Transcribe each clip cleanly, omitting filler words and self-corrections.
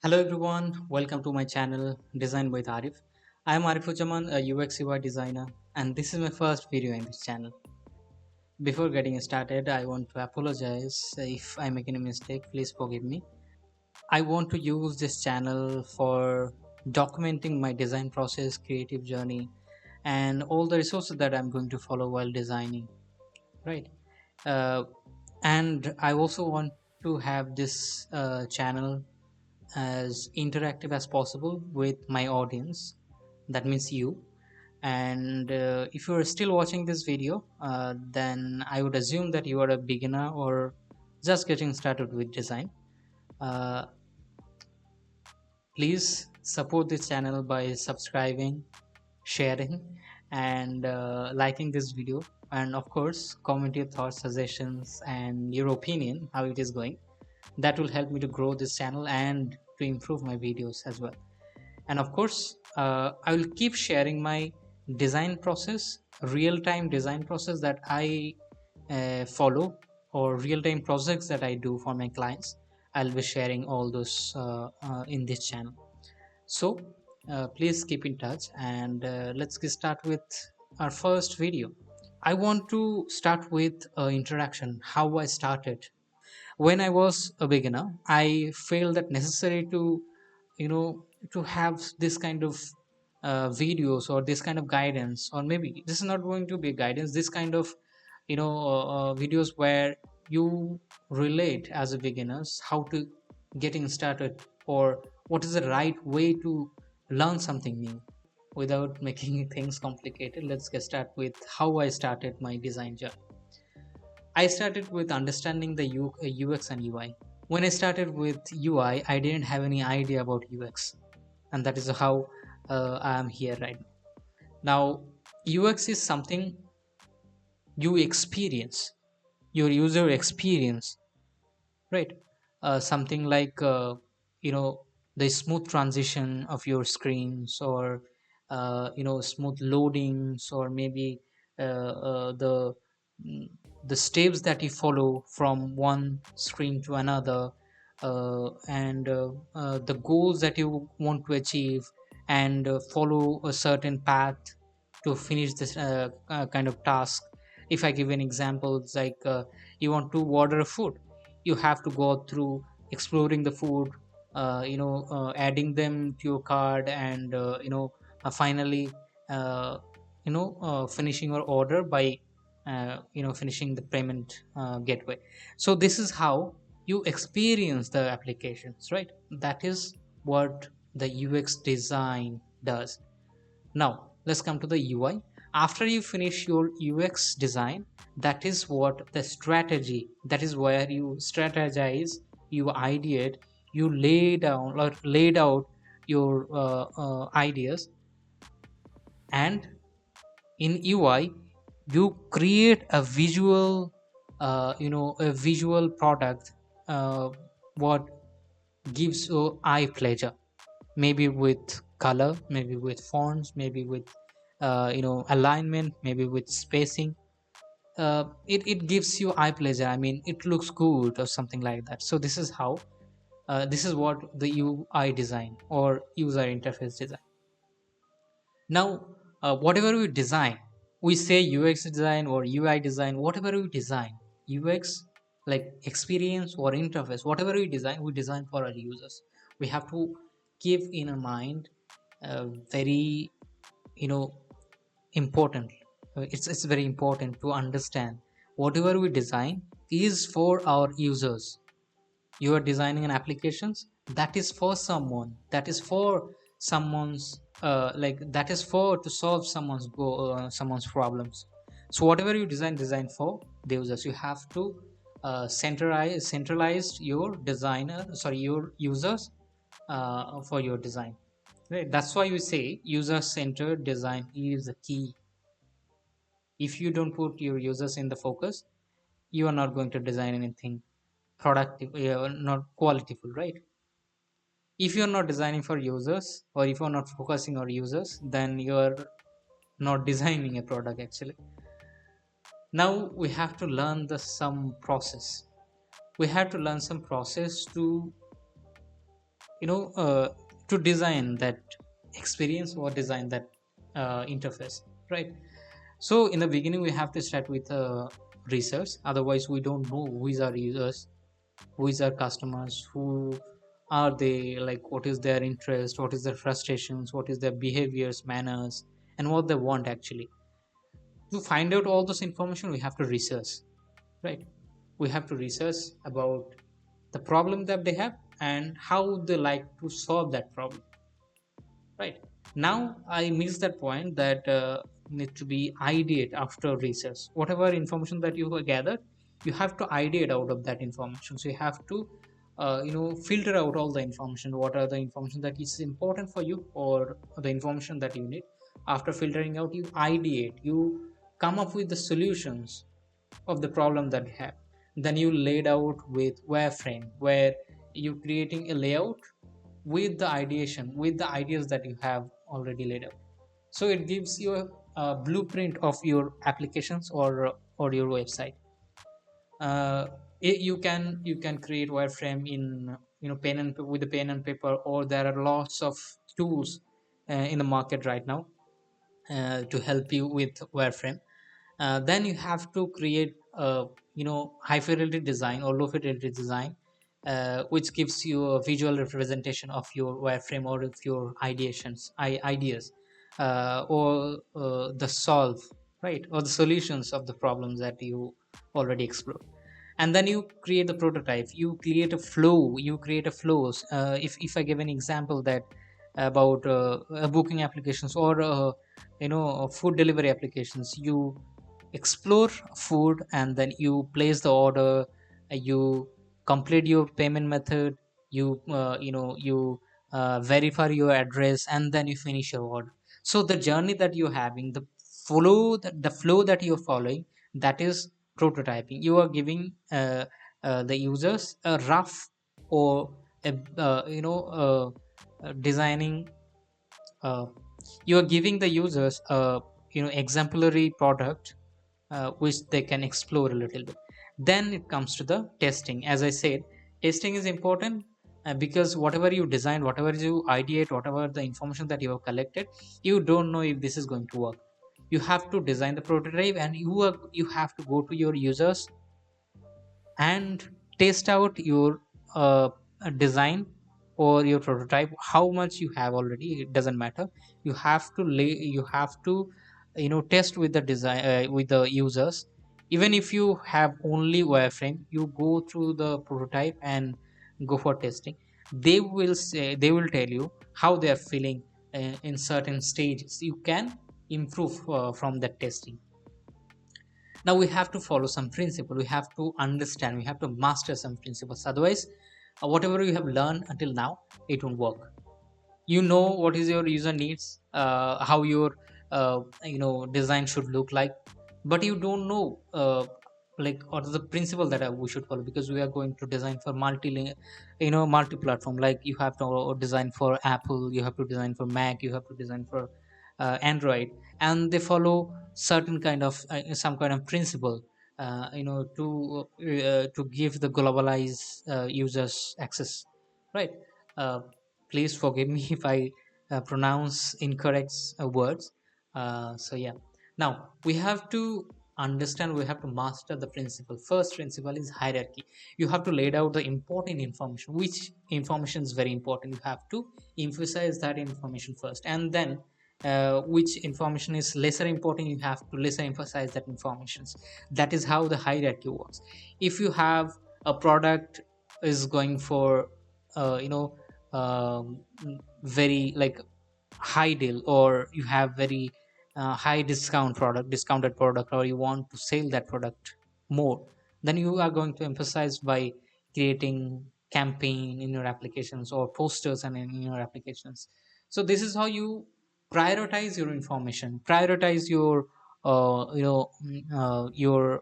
Hello everyone, welcome to my channel Design with Arif. I am Arif, a UX UI designer, and this is my first video in this channel. Before getting started, I want to apologize if I make any mistake, please forgive me. I want to use this channel for documenting my design process, creative journey, and all the resources that I'm going to follow while designing, right? Uh, and I also want to have this channel as interactive as possible with my audience, that means you. And if you are still watching this video, then I would assume that you are a beginner or just getting started with design. uh, Please support this channel by subscribing, sharing, and liking this video, and of course comment your thoughts, suggestions, and your opinion how it is going. That will help me to grow this channel and to improve my videos as well. And of course, I will keep sharing my design process, real-time design process that I follow, or real-time projects that I do for my clients. I'll be sharing all those in this channel. So please keep in touch, and let's get start with our first video. I want to start with introduction, how I started. When I was a beginner, I felt that necessary to, you know, to have this kind of videos or this kind of guidance, or maybe this is not going to be guidance, this kind of, videos where you relate as a beginners how to getting started, or what is the right way to learn something new without making things complicated. Let's get started with how I started my design journey. I started with understanding the UX and UI. When I started with UI, I didn't have any idea about UX, and that is how I am here right now. UX is something you experience, your user experience, right? Something like the smooth transition of your screens, or smooth loadings, or maybe mm, the steps that you follow from one screen to another, and the goals that you want to achieve, and follow a certain path to finish this kind of task. If I give an example, it's like you want to order a food, you have to go through exploring the food, adding them to your card, and finally finishing your order by finishing the payment gateway. So this is how you experience the applications, right? That is what the UX design does. Now, let's come to the UI. After you finish your UX design, that is what the strategy, that is where you strategize, you ideate, you lay down or laid out your ideas. And in UI, you create a visual, a visual product, uh, what gives you eye pleasure, maybe with color, maybe with fonts, maybe with alignment, maybe with spacing. It gives you eye pleasure, I mean it looks good or something like that. So this is how, this is what the UI design or user interface design. Now, whatever we design, we say UX design or UI design, whatever we design, UX, like experience or interface, whatever we design for our users. We have to keep in a mind, very, you know, important. It's very important to understand whatever we design is for our users. You are designing an applications that is for someone, that is for someone's like that is for to solve someone's problems. So whatever you design for the users, you have to centralize your designer, sorry, your users, for your design, right? That's why we say user centered design is the key. If you don't put your users in the focus, you are not going to design anything productive, not qualityful, right? If you're not designing for users, or if you're not focusing on users, then you're not designing a product actually. Now we have to learn the some process, we have to learn some process to you know uh, to design that experience or design that interface, right? So in the beginning we have to start with research, otherwise we don't know who is our users, who is our customers, who are they, like what is their interest, what is their frustrations, what is their behaviors, manners, and what they want actually. To find out all this information we have to research, right? We have to research about the problem that they have and how they like to solve that problem, right? Now I miss that point that need to be ideate after research. Whatever information that you have gathered, you have to ideate out of that information. So you have to filter out all the information, what are the information that is important for you or the information that you need. After filtering out, you ideate, you come up with the solutions of the problem that you have. Then you laid out with wireframe, where you creating a layout with the ideation, with the ideas that you have already laid out. So it gives you a blueprint of your applications or your website. uh, you can create wireframe in pen and with the pen and paper, or there are lots of tools in the market right now to help you with wireframe. Then you have to create a high fidelity design or low fidelity design, which gives you a visual representation of your wireframe or of your ideas, or the solve, right, or the solutions of the problems that you already explored. And then you create the prototype, you create a flow, you create a flows. If I give an example that about booking applications or food delivery applications, you explore food and then you place the order, you complete your payment method, you verify your address, and then you finish your order. So the journey that you're having, the flow that you're following, that is prototyping. You are giving the users a rough or a designing, uh, you are giving the users a exemplary product which they can explore a little bit. Then it comes to the testing. As I said, testing is important because whatever you design, whatever you ideate, whatever the information that you have collected, you don't know if this is going to work. You have to design the prototype, and you have to go to your users and test out your design or your prototype. How much you have already, it doesn't matter. You have to test with the design, with the users. Even if you have only wireframe, you go through the prototype and go for testing. They will tell you how they are feeling in certain stages. You can improve from that testing. Now we have to follow some principle, we have to understand, we have to master some principles. Otherwise, whatever you have learned until now, it won't work. You know what is your user needs, how your design should look like, but you don't know like what is the principle that we should follow, because we are going to design for multi platform. Like you have to design for Apple, you have to design for Mac, you have to design for Android, and they follow certain kind of some kind of principle, to give the globalized users access, right? uh, Please forgive me if I pronounce incorrect words. So yeah, now we have to understand, we have to master the principle. First principle is hierarchy. You have to lay out the important information, which information is very important. You have to emphasize that information first, and then which information is lesser important, you have to lesser emphasize that informations. That is how the hierarchy works. If you have a product is going for uh, you know um, very like high deal, or you have very high discounted product, or you want to sell that product more, then you are going to emphasize by creating campaign in your applications or posters and in your applications. So this is how you prioritize your information, prioritize your your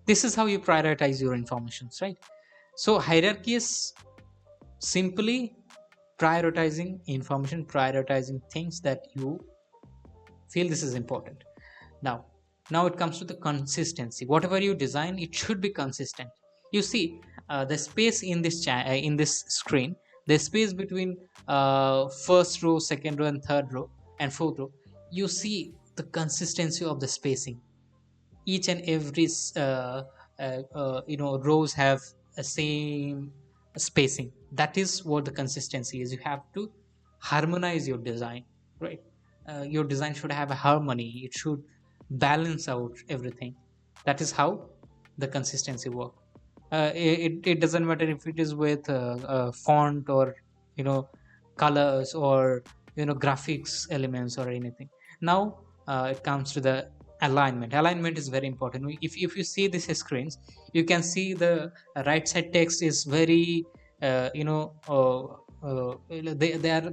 this is how you prioritize your informations, right? So hierarchy is simply prioritizing information, prioritizing things that you feel this is important. Now now it comes to the consistency. Whatever you design, it should be consistent. You see, the space in this in this screen, the space between first row, second row, and third row, and fourth row, you see the consistency of the spacing. Each and every rows have a same spacing. That is what the consistency is. You have to harmonize your design, right? Your design should have a harmony. It should balance out everything. That is how the consistency work. It doesn't matter if it is with font or you know colors or graphics elements or anything. Now it comes to the alignment is very important. If you see these screens, you can see the right side text is very they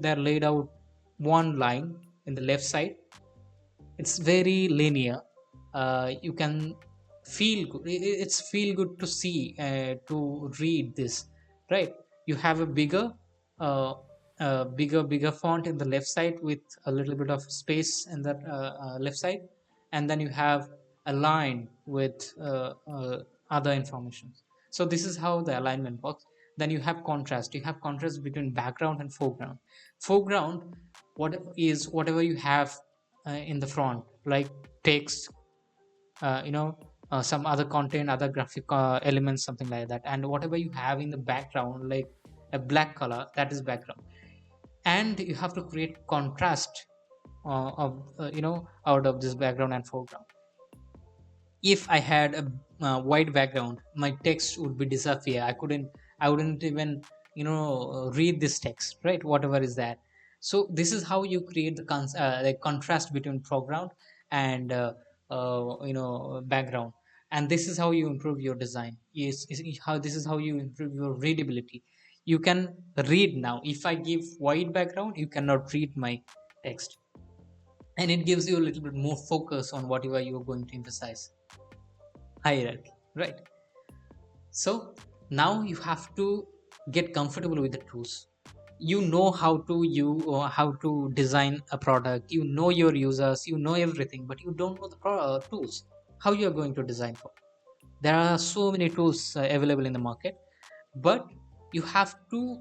are laid out one line in the left side. It's very linear. You can feel good. It's feel good to see, to read this, right? You have a uh, bigger font in the left side with a little bit of space in that left side, and then you have a line with other information. So this is how the alignment works. Then you have contrast. You have contrast between background and foreground. Foreground, what is whatever you have in the front, like text, some other content, other graphic elements, something like that. And whatever you have in the background, like a black color, that is background. And you have to create contrast of out of this background and foreground. If I had a white background, my text would be disappear. I wouldn't even read this text, right? Whatever is that. So this is how you create the contrast between foreground and background. And this is how you improve your design. How this is how you improve your readability. You can read. Now if I give white background, you cannot read my text, and it gives you a little bit more focus on whatever you are going to emphasize. Hierarchy, right? So now you have to get comfortable with the tools. You know how to how to design a product. You know your users. You know everything, but you don't know the tools. How you are going to design for? There are so many tools available in the market, but you have to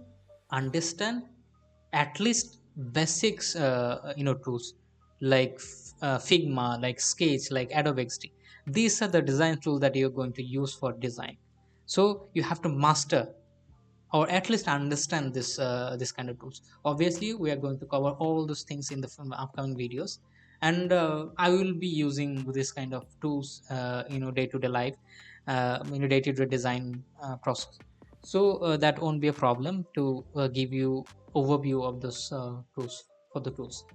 understand at least basics tools like Figma, like Sketch, like Adobe XD. These are the design tools that you're going to use for design. So you have to master or at least understand this kind of tools. Obviously we are going to cover all those things in the upcoming videos, and I will be using this kind of tools day-to-day life, day-to-day design process. So that won't be a problem to give you overview of those tools for the tools.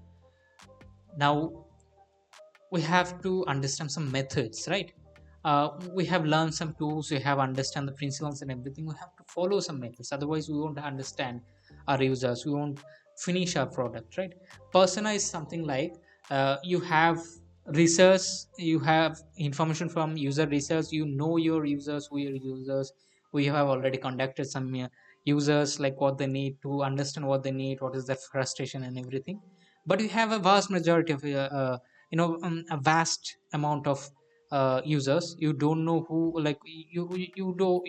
Now we have to understand some methods, right? We have learned some tools, we have understand the principles and everything. We have to follow some methods, otherwise we won't understand our users, we won't finish our product, right? Persona is something like you have research, you have information from user research, you know your users, who your users. We have already conducted some users, like what they need, to understand what they need, what is their frustration and everything. But we have a vast majority of a vast amount of users. You don't know who, like you do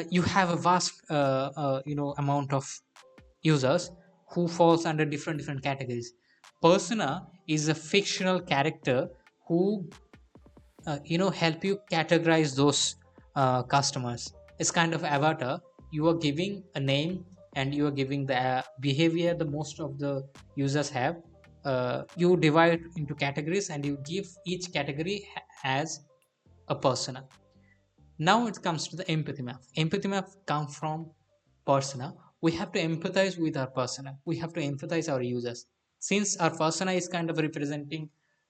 you have a vast amount of users who falls under different categories. Persona is a fictional character who help you categorize those customers. It's kind of avatar. You are giving a name, and you are giving the behavior the most of the users have. You divide into categories, and you give each category as a persona. Now it comes to the empathy map. Empathy map comes from persona. We have to empathize with our persona. We have to empathize our users. Since our persona is kind of representing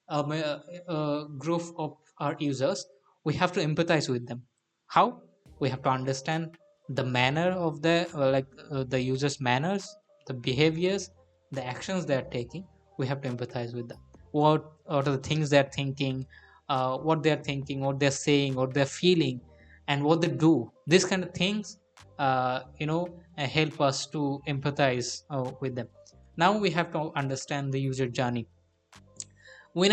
a group of our users, we have to empathize with them. How? We have to understand the manner of the users' manners, the behaviors, the actions they are taking. We have to empathize with them. What are the things they are thinking, what they are thinking, what they're saying, what they're feeling, and what they do. These kind of things help us to empathize with them. Now we have to understand the user journey. When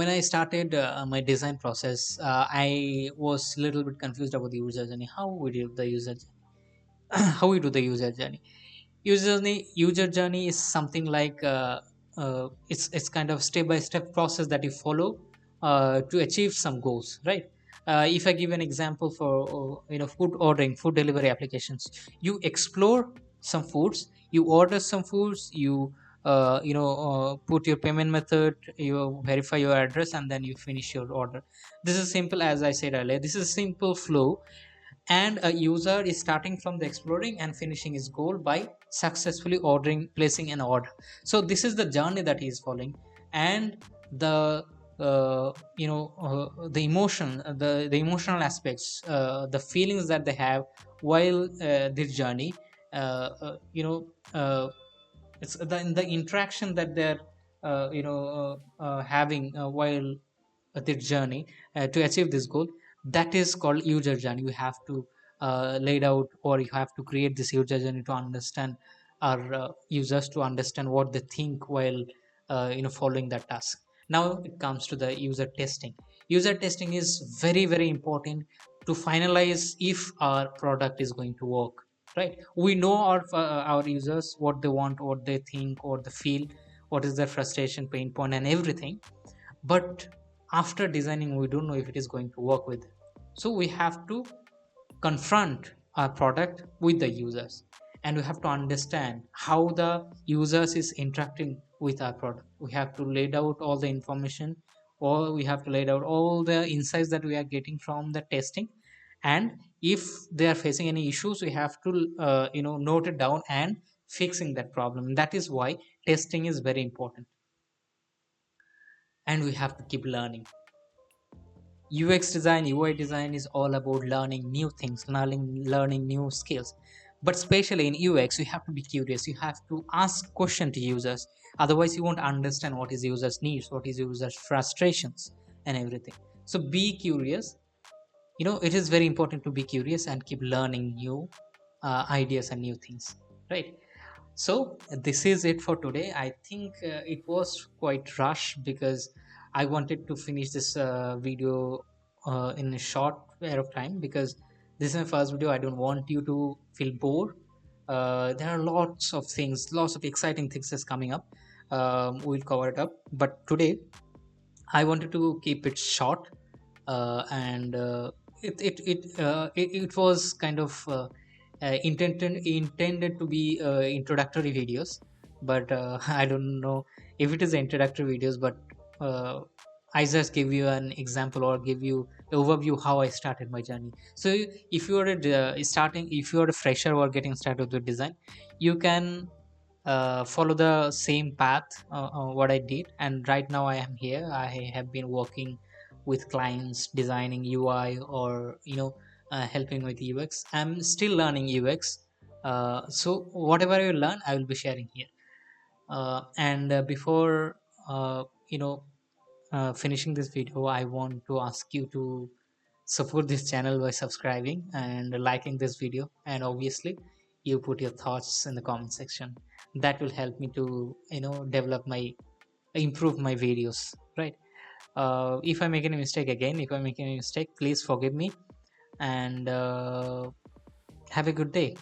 I started my design process, I was a little bit confused about the user journey. How we do the user journey? how we do the user journey. User journey is something like it's kind of step by step process that you follow to achieve some goals, right? If I give an example for food ordering, food delivery applications, you explore some foods, you order some foods, you put your payment method, you verify your address, and then you finish your order. This is simple, as I said earlier, this is a simple flow, and a user is starting from the exploring and finishing his goal by successfully ordering, placing an order. So this is the journey that he is following. And the the emotion, the emotional aspects, the feelings that they have while this journey, uh, uh, you know it's the interaction that they're having while their journey to achieve this goal. That is called user journey. You have to lay it out, or you have to create this user journey to understand our users, to understand what they think while following that task. Now it comes to the user testing. User testing is very very important to finalize if our product is going to work, right? We know our users, what they want, what they think, what they feel, what is their frustration, pain point, and everything. But after designing, we don't know if it is going to work with them. So we have to confront our product with the users, and we have to understand how the users is interacting with our product. We have to lay out all the information, or we have to lay out all the insights that we are getting from the testing. And if they are facing any issues, we have to note it down and fixing that problem. That is why testing is very important, and we have to keep learning. UX design, UI design is all about learning new things, learning new skills. But especially in UX, you have to be curious. You have to ask question to users. Otherwise, you won't understand what is users' needs, what is users' frustrations, and everything. So be curious. It is very important to be curious and keep learning new ideas and new things, right? So this is it for today. I think it was quite rushed because I wanted to finish this video in a short period of time, because this is my first video. I don't want you to feel bored. There are lots of things, lots of exciting things that's coming up. We'll cover it up, but today I wanted to keep it short, and it was kind of intended to be introductory videos, but I don't know if it is introductory videos, but uh, I just give you an example or give you overview how I started my journey. So if you are if you are a fresher or getting started with design, you can follow the same path what I did. And right now I am here. I have been working with clients, designing UI, or helping with UX. I'm still learning UX. So whatever I learn, I will be sharing here. And before finishing this video, I want to ask you to support this channel by subscribing and liking this video, and obviously you put your thoughts in the comment section. That will help me to develop my improve my videos, right? If I make any mistake, again, if I make any mistake, please forgive me, and have a good day.